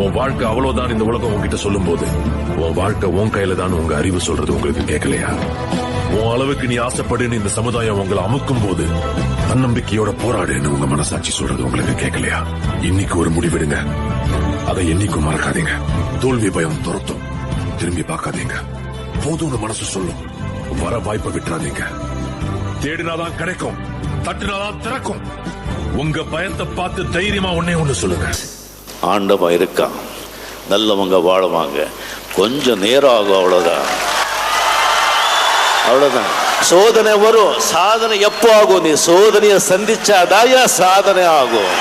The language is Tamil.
உன் வாழ்க்கை அவ்வளவுதான் இந்த உலகம் உன்கிட்ட சொல்லும் போது உன் வாழ்க்கை உன் கையில தான் உங்க அறிவு சொல்றது உங்களுக்கு கேட்கலையா? உன் அளவுக்கு நீ ஆசைப்படுன்னு இந்த சமுதாயம் உங்களை அமுக்கும் போது தன்னம்பிக்கையோட போராடுன்னு உங்க மனசாட்சி சொல்றது உங்களுக்கு கேட்கலையா? இன்னைக்கு ஒரு முடிவெடுங்க, அதை என்னைக்கும் மறக்காதீங்க. தோல்வி பயம் துரத்தும், திரும்பி பார்க்காதீங்க. போதும்னு மனசு சொல்லும், வர வாய்ப்பை விட்டுறாதீங்க. தேடினாதான் கிடைக்கும், தட்டினாதான் திறக்கும். உங்க பயத்தை பார்த்து தைரியமா ஒண்ணு சொல்லுங்க, ஆண்டவன் இருக்கான், நல்லவங்க வாழுவாங்க, கொஞ்சம் நேரம் ஆகும், அவ்வளவுதான். சோதனை வரும், சாதனை எப்போ ஆகும்? நீ சோதனையை சந்திச்சாதான் சாதனை ஆகும்.